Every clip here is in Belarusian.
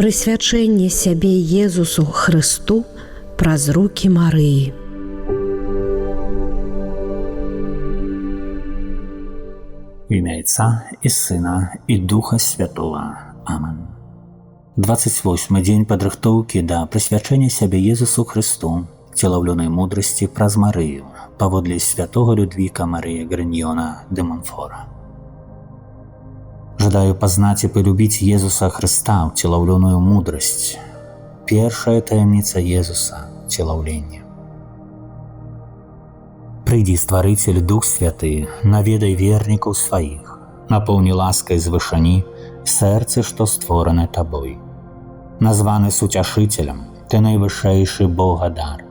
прысвячэнне сябе Езусу Хрысту праз рукі Марыі. В імя Отца и Сына и Духа Святого. Амин. 28-й дзень падрыхтоўкі да прысвячэння сябе Езусу Хрысту, целаўлёнай мудрасці праз Марыю, паводле святого Людвіка Мария Гриньона де Монфора. Жадаю пазнаць і полюбіць Езуса Хрыста ў целаўлёную мудрасць. Першая таямніца Езуса – целаўленне. Прыйдзі, Стварыцель, Дух Святы, наведай вернікаў сваіх, напоўні ласкай з вышыні сэрцы, што створаны Табой. Названы суцяшыцелем, Ты найвышэйшы Богадар,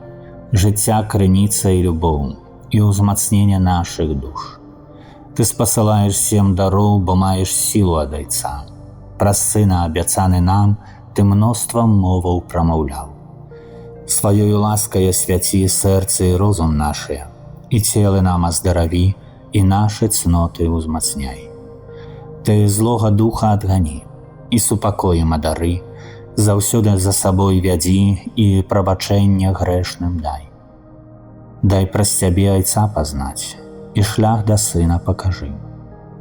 жыцця крыніца і любоў, і ўзмацнення нашых душ. Ты спасылаеш 7 дароў, бо маеш сілу ад Айца. Праз Сына, абяцаны нам, Ты мноства моваў прамаўляў. Сваёю ласкай асвяці сэрцы і розум нашыя, і целы нам аздараві, і нашы цноты ўзмацняй. Ты злога духа адгані, і супакоем адары, заўсёды за сабой вядзі і прабачэння грэшным дай. Дай праз Цябе Айца пазнаць, і шлях да Сына пакажы.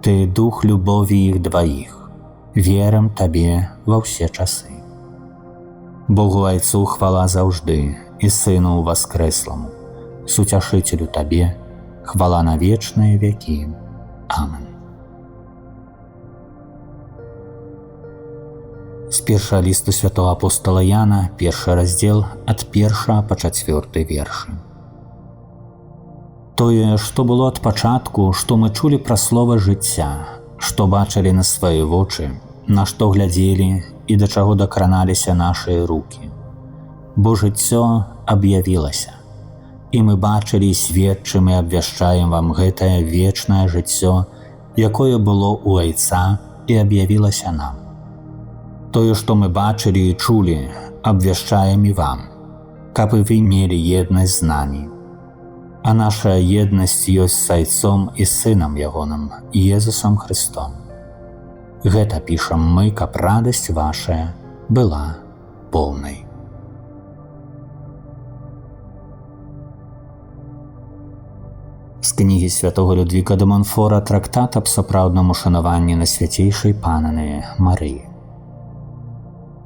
Ты дух любові іх дваіх, верым Табе ва ўсе часы. Богу Айцу хвала заўжды, і Сыну Воскресламу, Суцяшыцелю Табе хвала на вечныя вякі. Амин. З першага лісту святого апостола Яна, 1 раздзел, ад 1 па 4 вершы. Тое, што было ад пачатку, што мы чулі пра слова жыцця, што бачылі на свае вочы, на што глядзелі і да чаго дакраналіся нашыя рукі. Бо жыццё аб'явілася, і мы бачылі, сведчым і абвяшчаем вам гэтае вечнае жыццё, якое было ў Айца і аб'явілася нам. Тое, што мы бачылі і чулі, абвяшчаем і вам, каб і вы мелі еднасць з намі. А наша еднасць ёсць з Айцом і Сынам Ягоным, Езусом Христом. Гэта пішам мы, каб радасць вашая была поўнай. З кнігі святого Людвіка де Монфора трактат аб сапраўдным ушанаванні Найсвяцейшай Панны Марыі.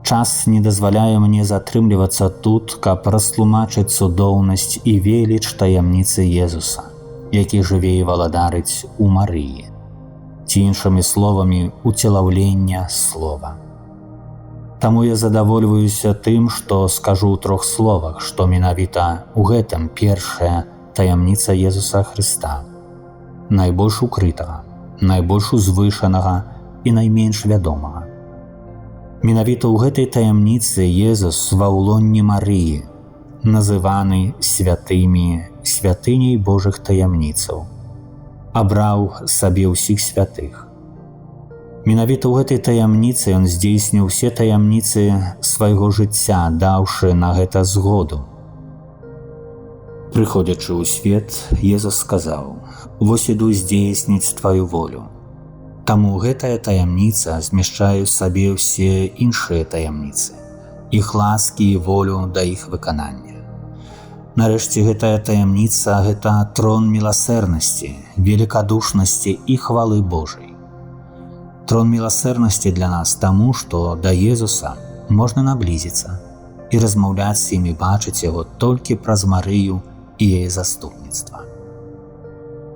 Час не дазваляе мне затрымлівацца тут, каб растлумачыць цудоўнасць і веліч таямніцы Езуса, які жыве і валадарыць у Марыі, ці іншымі словамі уцелаўлення слова. Таму я задавольваюся тым, што скажу ў 3 словах, што менавіта ў гэтым першая таямніца Езуса Хрыста, найбольш укрытага, найбольш узвышанага і найменш вядомага. Менавіта ў гэтай таямніцы Езус ва ўлонні Марыі, называны святыняй Божых таямніцаў, абраў сабе ўсіх святых. Менавіта ў гэтай таямніцы ён здзейсніў усе таямніцы свайго жыцця, даўшы на гэта згоду. Прыходзячы ў свет, Езус сказаў: «Вось іду здзейсніць тваю волю». Таму гэтая таямніца змяшчае ў сабе ўсе іншыя таямніцы, іх ласкі і волю да іх выканання. Нарэшце, гэтая таямніца – гэта трон міласэрнасці, великадушнасці і хвалы Божай. Трон міласэрнасці для нас таму, што да Езуса можна наблізіцца і размаўляць з ім і бачыць яго толькі праз Марыю і яе заступніцтва.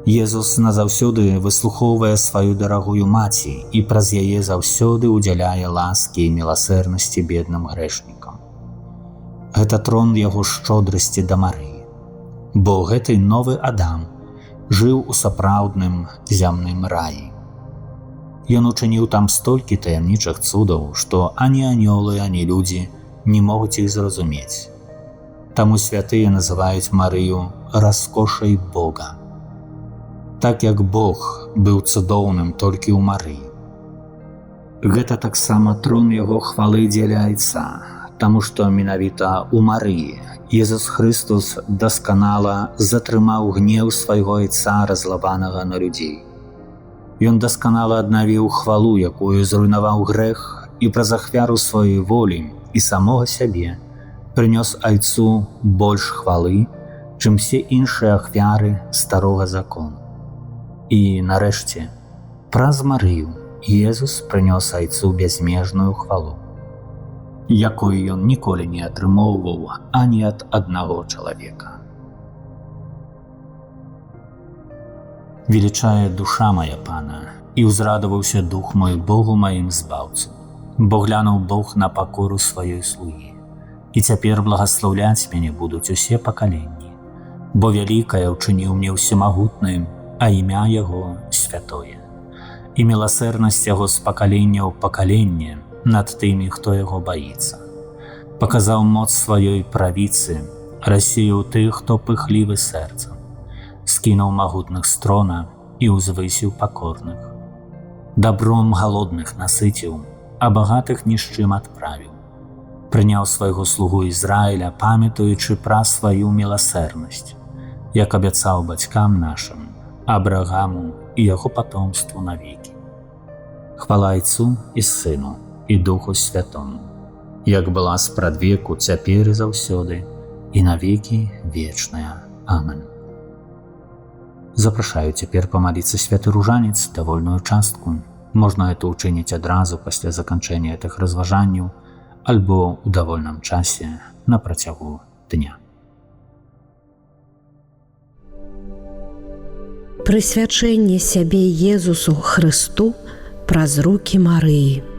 Езус назаўсёды выслухоўвае сваю дарагую маці і праз яе заўсёды ўдзяляе ласкі і міласэрнасці бедным грэшнікам. Гэта трон яго шчодрасці да Марыі, бо гэты новы Адам жыў у сапраўдным зямным раі. Ён учыніў там столькі таямнічых цудаў, што ані анёлы, ані людзі не могуць іх зразумець. Таму святыя называюць Марыю раскошай Бога. Так як Бог быў цудоўным толькі ў Марыі. Гэта таксама трон яго хвалы дзеля Айца, таму што менавіта ў Марыі Езус Христос дасканала затрымаў гнеў свайго Айца, разлаванага на людзей. Ён дасканала аднавіў хвалу, якую зруйнаваў грэх і праз ахвяру сваёй волі і самога сябе прынёс Айцу больш хвалы, чым все іншыя ахвяры старога закону. І, нарэшце, праз Марыю Езус прынёс Айцу бязмежную хвалу, якую ён ніколі не атрымоўваў ані ад аднаго чалавека. Велічае душа моя Пана, і ўзрадаваўся дух мой Богу маім збаўцу, бо глянуў Бог на пакору сваёй слугі. І цяпер благаслаўляць мяне будуць усе пакаленні, бо вялікае ўчыніў мне ўсемагутным, а імя Яго святое. І міласэрнасць Яго з пакалення ў пакаленне над тымі, хто Яго баіцца. Паказаў моц сваёй правіцы, рассеяў тых, хто пыхлівы сэрцам, скінуў магутных з трона і ўзвысіў пакорных. Дабром галодных насыціў, а багатых ні з чым адправіў. Прыняў свайго слугу Ізраіля, памятаючы пра сваю міласэрнасць, як абяцаў бацькам нашым, Абрагаму і яго патомству навекі. Хвала Айцу і Сыну і Духу Святому, як была спрадвеку, цяпер і заўсёды, і навекі вечная. Амен. Запрашаю цяпер памаліцца святы ружанец, давольную частку. Можна это ўчыніць адразу пасля заканчэння гэтых разважанняў альбо ў давольным часе на працягу дня. Прысвячэнне сябе Езусу Хрысту праз рукі Марыі.